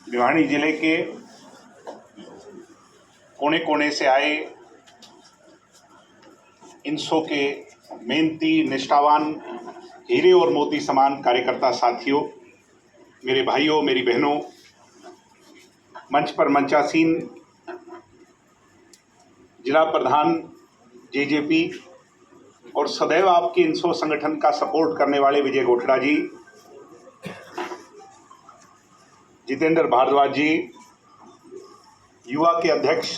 भिवानी जिले के कोने कोने से आए इनसो के मेहनती, निष्ठावान, हीरे और मोती समान कार्यकर्ता साथियों, मेरे भाइयों, मेरी बहनों, मंच पर मंचासीन जिला प्रधान जेजेपी और सदैव आपके इनसो संगठन का सपोर्ट करने वाले विजय गोठड़ा जी, जितेंद्र भारद्वाज जी, युवा के अध्यक्ष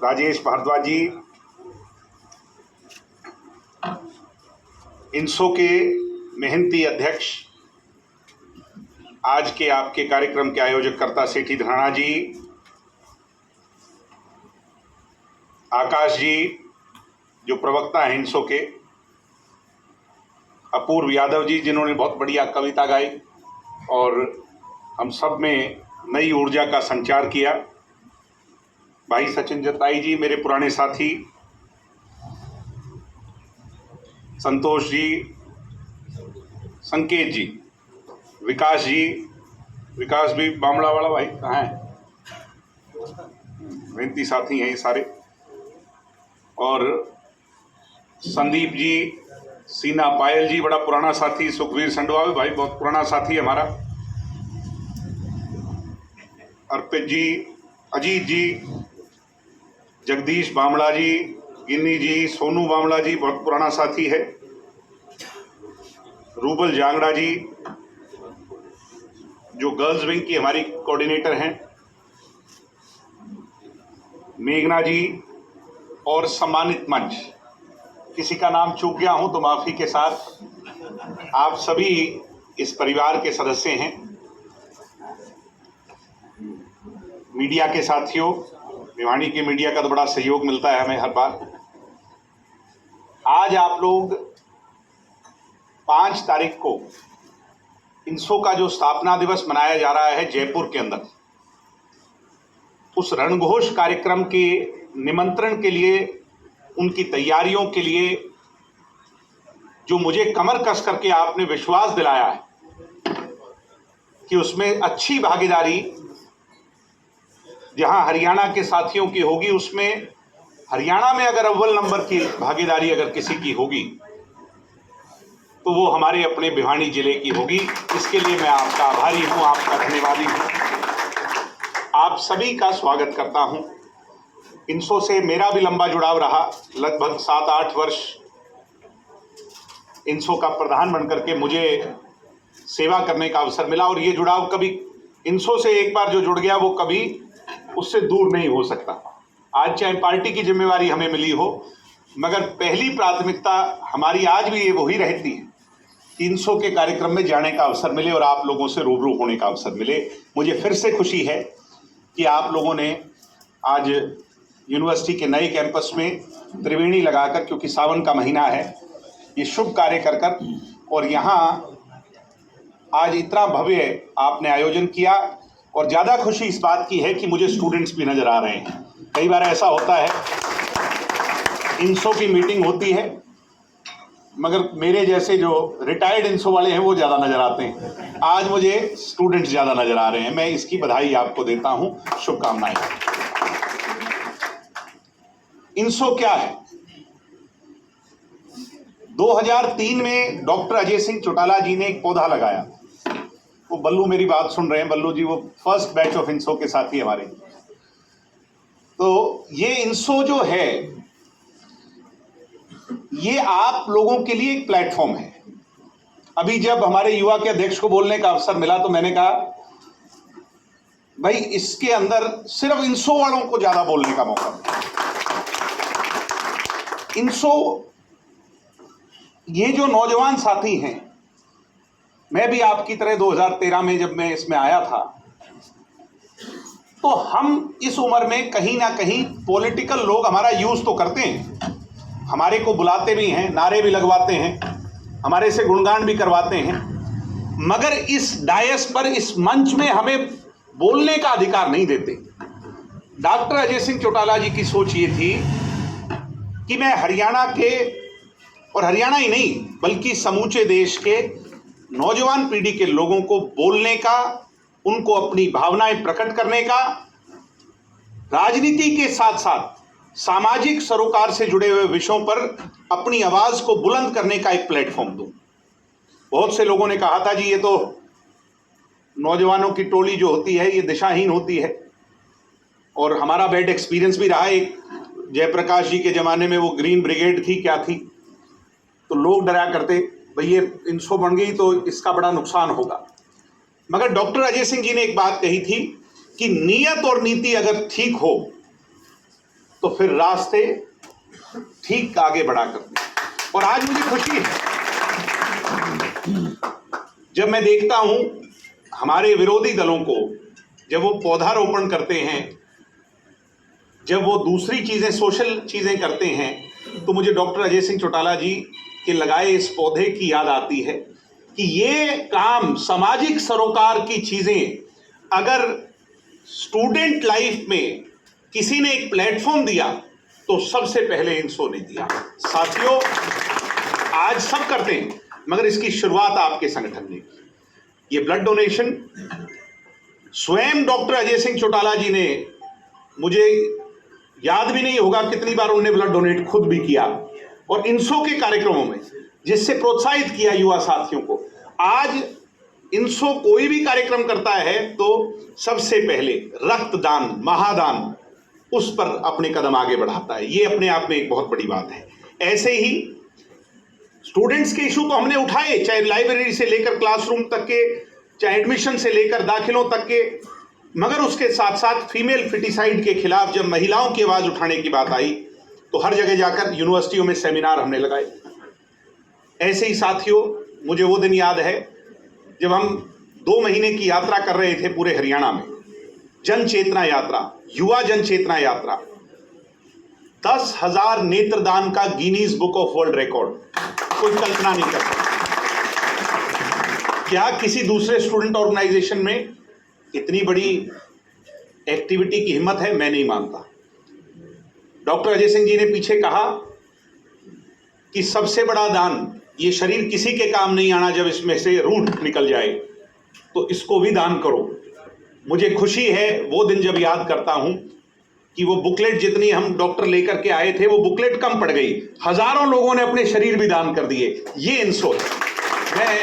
राजेश भारद्वाज जी, इनसो के मेहनती अध्यक्ष, आज के आपके कार्यक्रम के आयोजककर्ता सेठी धराना जी, आकाश जी जो प्रवक्ता हैं इनसो के, अपूर्व यादव जी जिन्होंने बहुत बढ़िया कविता गाई और हम सब में नई ऊर्जा का संचार किया, भाई सचिन जताई जी मेरे पुराने साथी, संतोष जी, संकेत जी, विकास जी, विकास भी बामड़ा वाला भाई कहाँ है, मेहनती साथी हैं ये सारे, और संदीप जी, सीना पायल जी बड़ा पुराना साथी, सुखवीर संडवा भाई बहुत पुराना साथी हमारा, अर्पित जी, अजीत जी, जगदीश बामड़ा जी, गिन्नी जी, सोनू बामड़ा जी बहुत पुराना साथी है, रूबल जांगड़ा जी जो गर्ल्स विंग की हमारी कोऑर्डिनेटर हैं, मेघना जी और सम्मानित मंच, किसी का नाम चूक गया हूं तो माफी के साथ, आप सभी इस परिवार के सदस्य हैं। मीडिया के साथियों, भिवानी के मीडिया का तो बड़ा सहयोग मिलता है हमें हर बार। आज आप लोग 5 तारीख को इनसो का जो स्थापना दिवस मनाया जा रहा है जयपुर के अंदर, उस रणघोष कार्यक्रम के निमंत्रण के लिए, उनकी तैयारियों के लिए जो मुझे कमर कस करके आपने विश्वास दिलाया है कि उसमें अच्छी भागीदारी जहां हरियाणा के साथियों की होगी, उसमें हरियाणा में अगर अव्वल नंबर की भागीदारी अगर किसी की होगी तो वो हमारे अपने भिवानी जिले की होगी। इसके लिए मैं आपका आभारी हूं, आपका धन्यवादी हूं। आप सभी का स्वागत करता हूं। इनसो से मेरा भी लंबा जुड़ाव रहा, लगभग 7-8 वर्ष इनसो का प्रधान बनकर के मुझे सेवा करने का अवसर मिला और ये जुड़ाव कभी इनसो से एक बार जो जुड़ गया वो कभी उससे दूर नहीं हो सकता। आज चाहे पार्टी की जिम्मेवारी हमें मिली हो, मगर पहली प्राथमिकता हमारी आज भी ये वही रहती है कि इनसो के कार्यक्रम में जाने का अवसर मिले और आप लोगों से रूबरू होने का अवसर मिले। मुझे फिर से खुशी है कि आप लोगों ने आज यूनिवर्सिटी के नए कैंपस में त्रिवेणी लगाकर, क्योंकि सावन का महीना है, ये शुभ कार्य कर कर और यहाँ आज इतना भव्य आपने आयोजन किया। और ज़्यादा खुशी इस बात की है कि मुझे स्टूडेंट्स भी नज़र आ रहे हैं। कई बार ऐसा होता है इनसो की मीटिंग होती है मगर मेरे जैसे जो रिटायर्ड इनसो वाले हैं वो ज़्यादा नज़र आते हैं, आज मुझे स्टूडेंट्स ज़्यादा नज़र आ रहे हैं। मैं इसकी बधाई आपको देता हूँ, शुभकामनाएं। इनसो क्या है? 2003 में डॉक्टर अजय सिंह चौटाला जी ने एक पौधा लगाया। वो बल्लू मेरी बात सुन रहे हैं, बल्लू जी वो फर्स्ट बैच ऑफ इनसो के साथी हमारे। तो ये इनसो जो है ये आप लोगों के लिए एक प्लेटफॉर्म है। अभी जब हमारे युवा के अध्यक्ष को बोलने का अवसर मिला तो मैंने कहा भाई इसके अंदर सिर्फ इनसो वालों को ज्यादा बोलने का मौका मिला। इनसो ये जो नौजवान साथी हैं, मैं भी आपकी तरह 2013 में जब मैं इसमें आया था तो हम इस उम्र में कहीं ना कहीं पॉलिटिकल लोग हमारा यूज तो करते हैं, हमारे को बुलाते भी हैं, नारे भी लगवाते हैं, हमारे से गुणगान भी करवाते हैं, मगर इस डायस पर, इस मंच में हमें बोलने का अधिकार नहीं देते। डॉक्टर अजय सिंह चौटाला जी की सोच ये थी कि मैं हरियाणा के, और हरियाणा ही नहीं बल्कि समूचे देश के नौजवान पीढ़ी के लोगों को बोलने का, उनको अपनी भावनाएं प्रकट करने का, राजनीति के साथ साथ सामाजिक सरोकार से जुड़े हुए विषयों पर अपनी आवाज को बुलंद करने का एक प्लेटफॉर्म दूं। बहुत से लोगों ने कहा था जी ये तो नौजवानों की टोली जो होती है ये दिशाहीन होती है, और हमारा बैड एक्सपीरियंस भी रहा। एक जयप्रकाश जी के जमाने में वो ग्रीन ब्रिगेड थी, क्या थी, तो लोग डरा करते भाई ये इंसो बन गई तो इसका बड़ा नुकसान होगा। मगर डॉक्टर अजय सिंह जी ने एक बात कही थी कि नियत और नीति अगर ठीक हो तो फिर रास्ते ठीक आगे बढ़ा करते। और आज मुझे खुशी है जब मैं देखता हूं हमारे विरोधी दलों को, जब वो पौधारोपण करते हैं, जब वो दूसरी चीजें सोशल चीजें करते हैं, तो मुझे डॉक्टर अजय सिंह चौटाला जी के लगाए इस पौधे की याद आती है कि ये काम, सामाजिक सरोकार की चीजें अगर स्टूडेंट लाइफ में किसी ने एक प्लेटफॉर्म दिया तो सबसे पहले इंसो ने दिया। साथियों, आज सब करते हैं मगर इसकी शुरुआत आपके संगठन ने की। ये ब्लड डोनेशन स्वयं डॉक्टर अजय सिंह चौटाला जी ने, मुझे याद भी नहीं होगा कितनी बार उन्होंने ब्लड डोनेट खुद भी किया, और इंसो के कार्यक्रमों में जिससे प्रोत्साहित किया युवा साथियों को। आज इंसो कोई भी कार्यक्रम करता है तो सबसे पहले रक्तदान, महादान, उस पर अपने कदम आगे बढ़ाता है। ये अपने आप में एक बहुत बड़ी बात है। ऐसे ही स्टूडेंट्स के इशू तो हमने उठाए, चाहे लाइब्रेरी से लेकर क्लासरूम तक के, चाहे एडमिशन से लेकर दाखिलों तक के, मगर उसके साथ साथ फीमेल फिटिसाइड के खिलाफ जब महिलाओं की आवाज उठाने की बात आई तो हर जगह जाकर यूनिवर्सिटियों में सेमिनार हमने लगाए। ऐसे ही साथियों, मुझे वो दिन याद है जब हम 2 महीने की यात्रा कर रहे थे पूरे हरियाणा में, जन चेतना यात्रा, युवा जन चेतना यात्रा, 10,000 नेत्रदान का Guinness book of world record, कोई कल्पना नहीं कर सकता। क्या किसी दूसरे स्टूडेंट ऑर्गेनाइजेशन में इतनी बड़ी एक्टिविटी की हिम्मत है? मैं नहीं मानता। डॉक्टर अजय सिंह जी ने पीछे कहा कि सबसे बड़ा दान, ये शरीर किसी के काम नहीं आना जब इसमें से रूह निकल जाए, तो इसको भी दान करो। मुझे खुशी है वो दिन जब याद करता हूं कि वो बुकलेट जितनी हम डॉक्टर लेकर के आए थे वो बुकलेट कम पड़ गई, हजारों लोगों ने अपने शरीर भी दान कर दिए। ये इंसो है। मैं